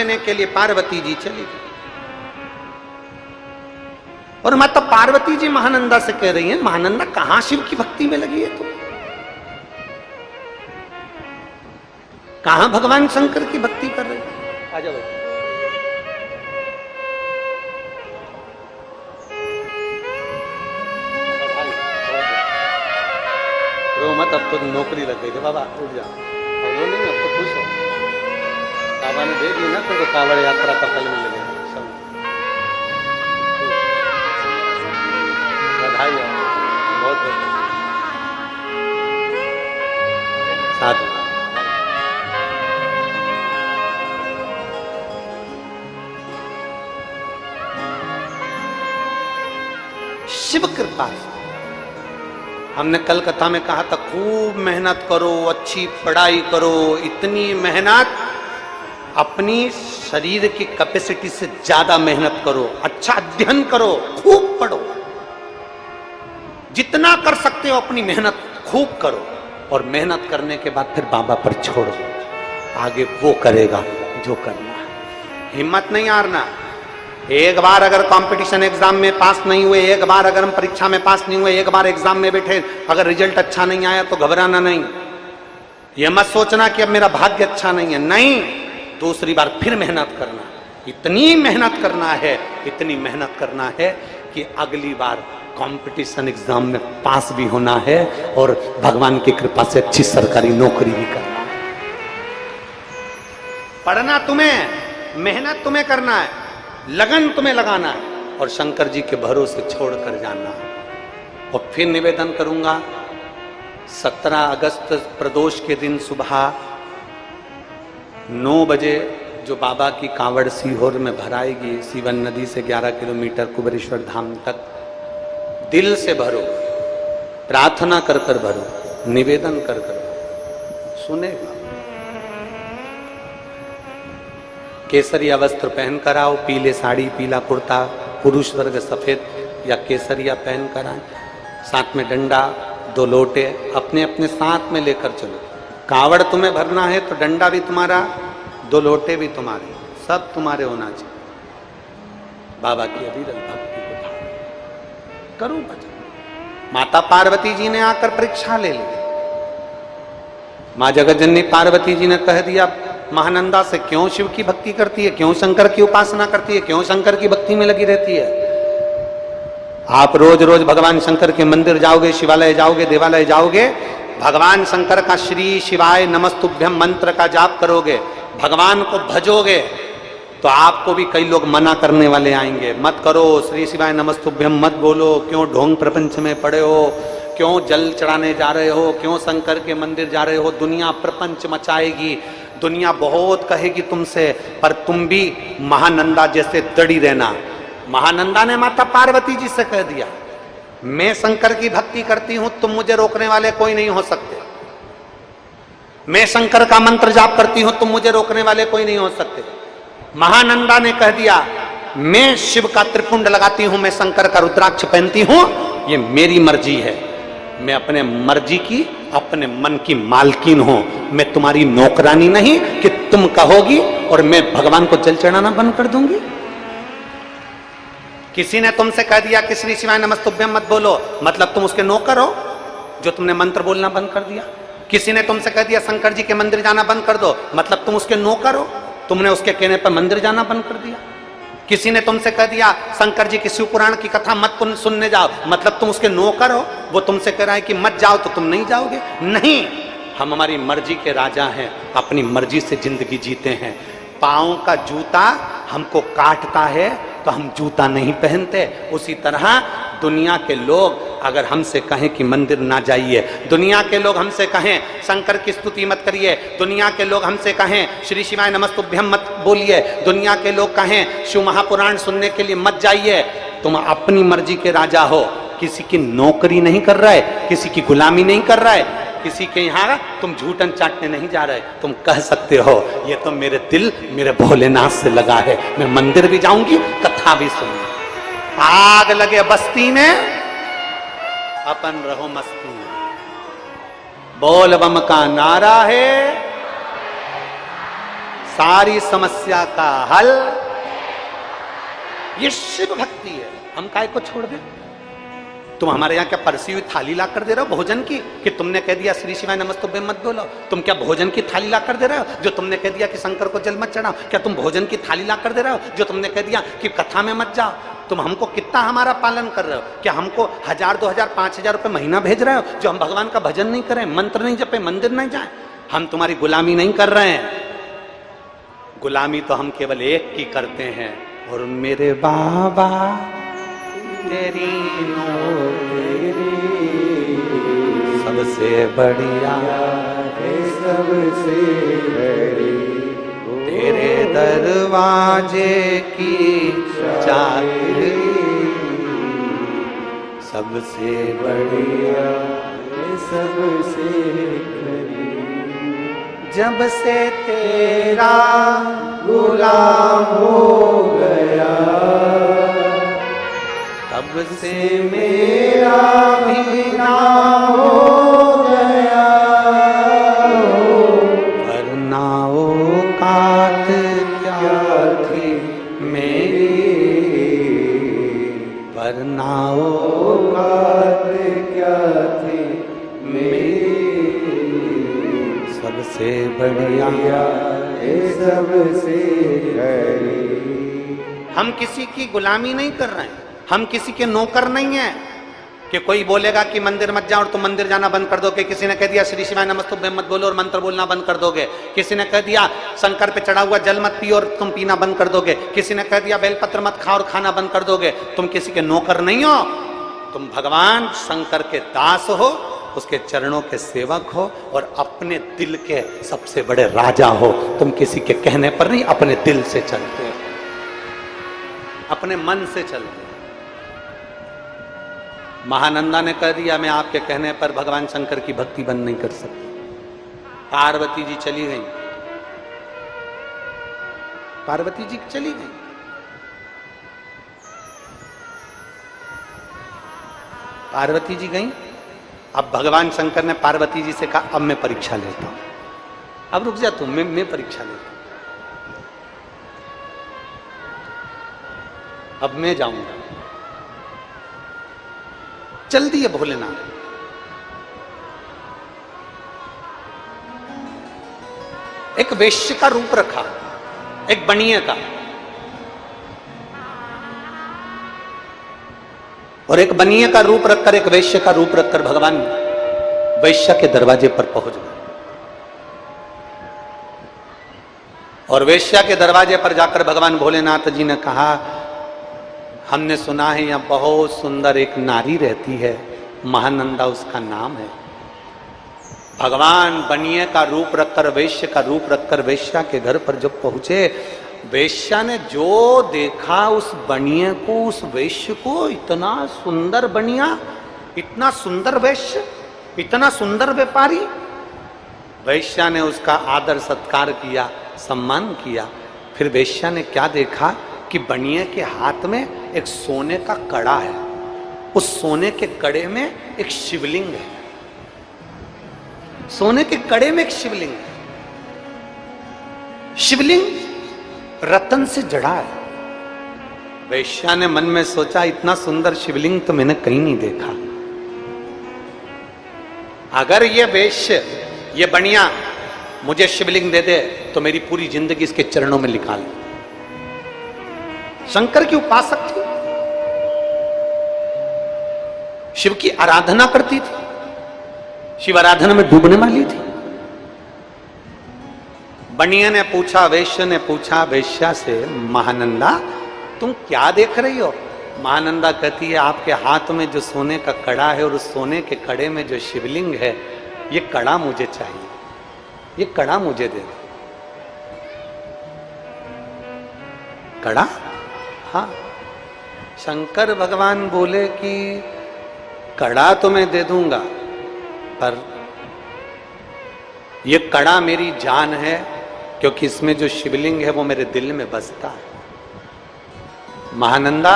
लेने के लिए पार्वती जी चली गई। और माता पार्वती जी महानंदा से कह रही है, महानंदा कहां शिव की भक्ति में लगी है तुम? कहां भगवान शंकर की भक्ति कर रही है? आ जाओ भाई। रो मत, अब तो नौकरी लग गई थी बाबा, उठ जाओ। अब रो नहीं, अब तो खुश हो। बाबा ने देख ली ना तो कांवड़ यात्रा का फल मिल गया। बधाई हो, बहुत बहुत साथ। शिव कृपा से हमने कल कथा में कहा था, खूब मेहनत करो, अच्छी पढ़ाई करो, इतनी मेहनत अपनी शरीर की कैपेसिटी से ज्यादा मेहनत करो, अच्छा अध्ययन करो, खूब पढ़ो, जितना कर सकते हो अपनी मेहनत खूब करो, और मेहनत करने के बाद फिर बाबा पर छोड़ दो, आगे वो करेगा जो करना है। हिम्मत नहीं हारना। एक बार अगर कंपटीशन एग्जाम में पास नहीं हुए, एक बार अगर हम परीक्षा में पास नहीं हुए, एक बार एग्जाम में बैठे, अगर रिजल्ट अच्छा नहीं आया तो घबराना नहीं। यह मत सोचना कि अब मेरा भाग्य अच्छा नहीं है, नहीं, दूसरी बार फिर मेहनत करना। इतनी मेहनत करना है, इतनी मेहनत करना है कि अगली बार कंपटीशन एग्जाम में पास भी होना है और भगवान की कृपा से अच्छी सरकारी नौकरी भी करना है। पढ़ना तुम्हें, मेहनत तुम्हें करना है, लगन तुम्हें लगाना है, और शंकर जी के भरोसे छोड़कर जाना है। और फिर निवेदन करूंगा, 17 अगस्त प्रदोष के दिन सुबह 9 बजे जो बाबा की कांवड़ सीहोर में भराएगी, सीवन नदी से 11 किलोमीटर कुबेरेश्वर धाम तक, दिल से भरो, प्रार्थना कर कर भरो, निवेदन कर कर भरो, सुनेगा। केसरिया वस्त्र पहन कर आओ, पीले साड़ी, पीला कुर्ता, पुरुष वर्ग सफेद या केसरिया पहन कर आए, साथ में डंडा, 2 लोटे अपने अपने साथ में लेकर चलो। कावड़ तुम्हें भरना है तो डंडा भी तुम्हारा, 2 लोटे भी तुम्हारे, सब तुम्हारे होना चाहिए। बाबा की अविरल भक्ति को धारण करो भजन। माता पार्वती जी ने आकर परीक्षा ले ली। माँ जगतजननी पार्वती जी ने कह दिया महानंदा से, क्यों शिव की भक्ति करती है, क्यों शंकर की उपासना करती है, क्यों शंकर की भक्ति में लगी रहती है? आप रोज रोज भगवान शंकर के मंदिर जाओगे, शिवालय जाओगे, देवालय जाओगे, भगवान शंकर का श्री शिवाय नमस्तुभ्यम मंत्र का जाप करोगे, भगवान को भजोगे, तो आपको भी कई लोग मना करने वाले आएंगे, मत करो, श्री शिवाय नमस्तुभ्यम मत बोलो, क्यों ढोंग प्रपंच में पड़े हो, क्यों जल चढ़ाने जा रहे हो, क्यों शंकर के मंदिर जा रहे हो, दुनिया प्रपंच मचाएगी, दुनिया बहुत कहेगी तुमसे, पर तुम भी महानंदा जैसे दृढ़ी रहना। महानंदा ने माता पार्वती जी से कह दिया, मैं शंकर की भक्ति करती हूं, तुम मुझे रोकने वाले कोई नहीं हो सकते। मैं शंकर का मंत्र जाप करती हूं, तुम मुझे रोकने वाले कोई नहीं हो सकते। महानंदा ने कह दिया, मैं शिव का त्रिपुंड लगाती हूं, मैं शंकर का रुद्राक्ष पहनती हूं, ये मेरी मर्जी है, मैं अपने मर्जी की, अपने मन की मालकिन हूं, मैं तुम्हारी नौकरानी नहीं कि तुम कहोगी और मैं भगवान को जल चढ़ाना बंद कर दूंगी। किसी ने तुमसे कह दिया कि श्री शिवाय नमस्तुभ्यम मत बोलो, मतलब तुम उसके नौकर हो जो तुमने मंत्र बोलना बंद कर दिया। किसी ने तुमसे कह दिया शंकर जी के मंदिर जाना बंद कर दो, मतलब तुम उसके नौकर हो, तुमने उसके कहने पर मंदिर जाना बंद कर दिया। किसी ने तुमसे कह दिया शंकर जी की शिव पुराण की कथा मत सुनने जाओ, मतलब तुम उसके नौकर हो, वो तुमसे कह रहा है कि मत जाओ तो तुम नहीं जाओगे। नहीं, हम हमारी मर्जी के राजा हैं, अपनी मर्जी से जिंदगी जीते हैं। पाँव का जूता हमको काटता है तो हम जूता नहीं पहनते। उसी तरह दुनिया के लोग अगर हमसे कहें कि मंदिर ना जाइए, दुनिया के लोग हमसे कहें शंकर की स्तुति मत करिए, दुनिया के लोग हमसे कहें श्री शिवाय नमस्तुभ्यम मत बोलिए, दुनिया के लोग कहें शिव महापुराण सुनने के लिए मत जाइए, तुम अपनी मर्जी के राजा हो, किसी की नौकरी नहीं कर रहा है, किसी की गुलामी नहीं कर रहा है, किसी के यहाँ तुम झूठन चाटने नहीं जा रहे। तुम कह सकते हो ये तो मेरे दिल मेरे भोलेनाथ से लगा है, मैं मंदिर भी जाऊंगी, कथा भी सुनूंगी। आग लगे बस्ती में अपन रहो मस्ती में, बोल बम का नारा है, सारी समस्या का हल। ये शिव भक्ति है। हम काय को छोड़ दें? तुम हमारे यहाँ क्या परसी हुई थाली ला कर दे रहे हो भोजन की, कि तुमने कह दिया श्री शिवाय नमस्तुभ्ये मत बोलो? तुम क्या भोजन की थाली ला कर दे रहे हो? जो तुमने कह दिया कि शंकर को जल मत चढ़ाओ, क्या तुम भोजन की थाली ला कर दे रहे हो? जो तुमने कह दिया कि कथा में मत जाओ, तुम हमको कितना हमारा पालन कर रहे हो? क्या हमको 1000, 2000, 5000 रुपए महीना भेज रहे हो जो हम भगवान का भजन नहीं करें, मंत्र नहीं जपे, मंदिर नहीं जाए? हम तुम्हारी गुलामी नहीं कर रहे हैं। गुलामी तो हम केवल एक की करते हैं, और मेरे बाबा तेरी सबसे बढ़िया सबसे बड़ी, तेरे दरवाजे की चाबी सबसे बढ़िया सबसे बड़ी। जब से तेरा गुलाम हो गया, तब से मेरा भी नाम हो गया। वरना औकात क्या थी मेरी, वरना औकात क्या थी मेरी, सबसे बढ़िया सबसे बड़ी। हम किसी की गुलामी नहीं कर रहे हैं, हम किसी के नौकर नहीं हैं कि कोई बोलेगा कि मंदिर मत जाओ और तुम मंदिर जाना बंद कर दोगे। किसी ने कह दिया श्री शिवाय नमस्तुभ्ये मत बोलो और मंत्र बोलना बंद कर दोगे। किसी ने कह दिया शंकर पे चढ़ा हुआ जल मत पियो और तुम पीना बंद कर दोगे। किसी ने कह दिया बेलपत्र मत खाओ और खाना बंद कर दोगे। तुम किसी के नौकर नहीं हो, तुम भगवान शंकर के दास हो, उसके चरणों के सेवक हो और अपने दिल के सबसे बड़े राजा हो। तुम किसी के कहने पर नहीं, अपने दिल से चलते हो, अपने मन से चलते हो। महानंदा ने कह दिया मैं आपके कहने पर भगवान शंकर की भक्ति बंद नहीं कर सकती। पार्वती जी चली गई, पार्वती जी चली गई। पार्वती जी गई। अब भगवान शंकर ने पार्वती जी से कहा अब मैं परीक्षा लेता हूं, अब रुक जा तू, मैं परीक्षा लेता हूं, अब मैं जाऊंगा। चल दिए भोलेनाथ। एक वेश्य का रूप रखा, एक बनिए का, और एक बनिए का रूप रखकर, एक वेश्य का रूप रखकर भगवान वेश्या के दरवाजे पर पहुंच गए। और वेश्या के दरवाजे पर जाकर भगवान भोलेनाथ जी ने कहा हमने सुना है यहां बहुत सुंदर एक नारी रहती है, महानंदा उसका नाम है। भगवान बनिए का रूप रखकर, वेश्य का रूप रखकर वेश्या के घर पर जब पहुंचे, वेश्या ने जो देखा उस बनिए को, उस वेश्य को, इतना सुंदर बनिया, इतना सुंदर वेश्य, इतना सुंदर व्यापारी। वेश्या ने उसका आदर सत्कार किया, सम्मान किया। फिर वेश्या ने क्या देखा कि बनिए के हाथ में एक सोने का कड़ा है, उस सोने के कड़े में एक शिवलिंग है, सोने के कड़े में एक शिवलिंग है। शिवलिंग रतन से जड़ा है। वेश्या ने मन में सोचा इतना सुंदर शिवलिंग तो मैंने कहीं नहीं देखा। अगर ये वेश्य, ये बनिया मुझे शिवलिंग दे दे तो मेरी पूरी जिंदगी इसके चरणों में निकाल। शंकर की उपासक थी, शिव की आराधना करती थी, शिव आराधना में डूबने वाली थी। बनिया ने पूछा, वेश्या ने पूछा वेश्या से, महानंदा तुम क्या देख रही हो? महानंदा कहती है आपके हाथ में जो सोने का कड़ा है और उस सोने के कड़े में जो शिवलिंग है, ये कड़ा मुझे चाहिए, ये कड़ा मुझे दे दो। कड़ा? हाँ। शंकर भगवान बोले कि कड़ा तो मैं दे दूंगा, पर ये कड़ा मेरी जान है, क्योंकि इसमें जो शिवलिंग है वो मेरे दिल में बसता है। महानंदा,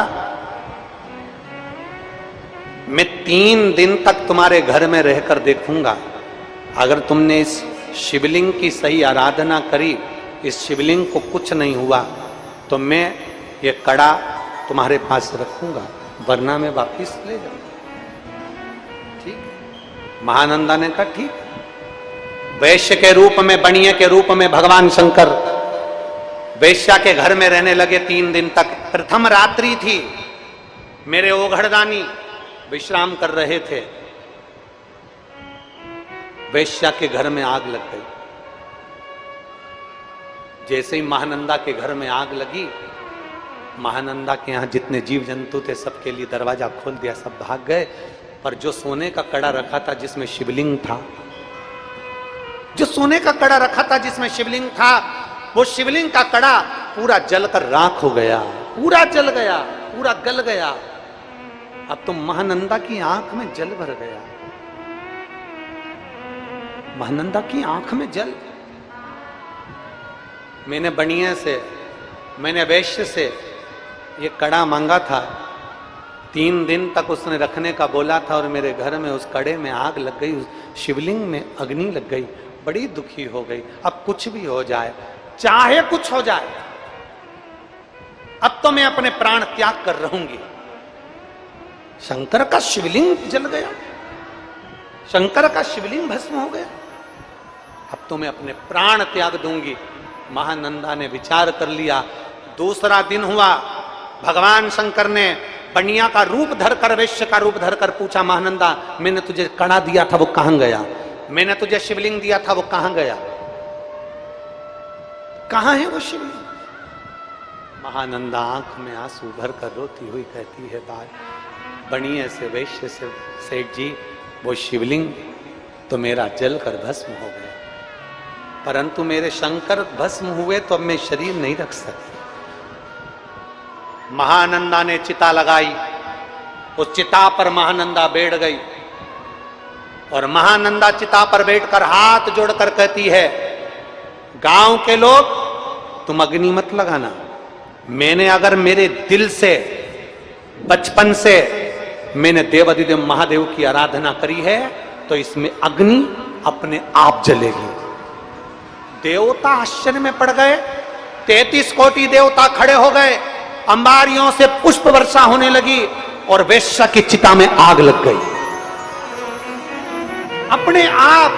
मैं 3 दिन तक तुम्हारे घर में रहकर देखूंगा, अगर तुमने इस शिवलिंग की सही आराधना करी इस शिवलिंग को कुछ नहीं हुआ तो मैं ये कड़ा तुम्हारे पास रखूंगा, वरना मैं वापिस ले जाऊंगा। ठीक। महानंदा ने कहा ठीक। वैश्य के रूप में, बणिये के रूप में भगवान शंकर वैश्या के घर में रहने लगे 3 दिन तक। प्रथम रात्रि थी, मेरे ओघड़दानी विश्राम कर रहे थे, वैश्या के घर में आग लग गई। जैसे ही महानंदा के घर में आग लगी, महानंदा के यहां जितने जीव जंतु थे सबके लिए दरवाजा खोल दिया, सब भाग गए। पर जो सोने का कड़ा रखा था जिसमें शिवलिंग था, जो सोने का कड़ा रखा था जिसमें शिवलिंग था, वो शिवलिंग का कड़ा पूरा जलकर राख हो गया, पूरा जल गया, पूरा गल गया। अब तो महानंदा की आंख में जल भर गया, महानंदा की आंख में जल। मैंने बणिये से, मैंने वैश्य से ये कड़ा मांगा था, 3 दिन तक उसने रखने का बोला था, और मेरे घर में उस कड़े में आग लग गई, उस शिवलिंग में अग्नि लग गई, बड़ी दुखी हो गई। अब कुछ भी हो जाए, चाहे कुछ हो जाए, अब तो मैं अपने प्राण त्याग कर रहूंगी। शंकर का शिवलिंग जल गया, शंकर का शिवलिंग भस्म हो गया, अब तो मैं अपने प्राण त्याग दूंगी। महानंदा ने विचार कर लिया। दूसरा दिन हुआ, भगवान शंकर ने बनिया का रूप धरकर, वैश्य का रूप धरकर पूछा, महानंदा मैंने तुझे कड़ा दिया था वो कहां गया, मैंने तुझे शिवलिंग दिया था वो कहां गया, कहां है वो शिवलिंग? महानंदा आंख में आंसू भरकर रोती हुई कहती है, बात बनिए से, वैश्य से, सेठ जी वो शिवलिंग तो मेरा जल कर भस्म हो गया, परंतु मेरे शंकर भस्म हुए तो अब मैं शरीर नहीं रख सकती। महानंदा ने चिता लगाई, उस चिता पर महानंदा बैठ गई, और महानंदा चिता पर बैठकर हाथ जोड़कर कहती है, गांव के लोग तुम अग्नि मत लगाना, मैंने अगर मेरे दिल से, बचपन से मैंने देवाधिदेव महादेव की आराधना करी है तो इसमें अग्नि अपने आप जलेगी। देवता आश्चर्य में पड़ गए, 33 कोटि देवता खड़े हो गए, अंबारियों से पुष्प वर्षा होने लगी, और वैश्या की चिता में आग लग गई अपने आप।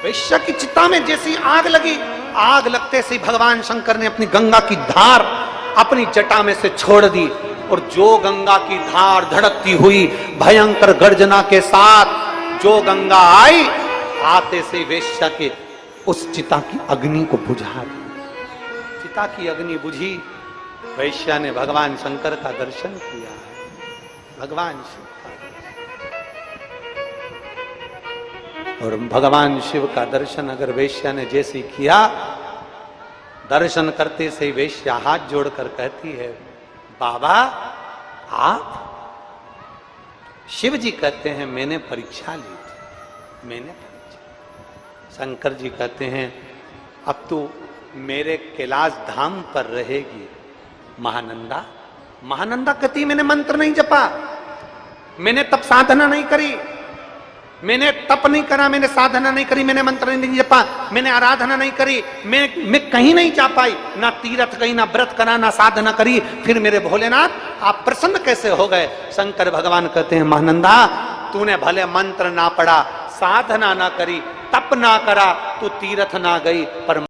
वैश्या की चिता में जैसी आग लगी, आग लगते से भगवान शंकर ने अपनी गंगा की धार अपनी जटा में से छोड़ दी, और जो गंगा की धार धड़कती हुई भयंकर गर्जना के साथ जो गंगा आई, आते से वैश्या के उस चिता की अग्नि को बुझा दी। चिता की अग्नि बुझी, वैश्या ने भगवान शंकर का दर्शन किया, भगवान शिव का दर्शन। और भगवान शिव का दर्शन अगर वैश्या ने जैसे किया, दर्शन करते से वैश्या हाथ जोड़कर कहती है, बाबा आप? शिव जी कहते हैं मैंने परीक्षा ली थी, मैंने परीक्षा। शंकर जी कहते हैं अब तू मेरे कैलाश धाम पर रहेगी महानंदा। महानंदा कहती मैंने मंत्र नहीं जपा, मैंने तप साधना नहीं करी, मैंने तप नहीं करा, मैंने साधना नहीं करी, मैंने मंत्र नहीं जपा, मैंने आराधना नहीं करी, मैं कहीं नहीं जा पाई, ना तीर्थ कहीं, ना व्रत करा, ना साधना करी, फिर मेरे भोलेनाथ आप प्रसन्न कैसे हो गए? शंकर भगवान कहते हैं महानंदा तूने भले मंत्र ना पढ़ा, साधना ना करी, तप ना करा, तू तीर्थ ना गई, पर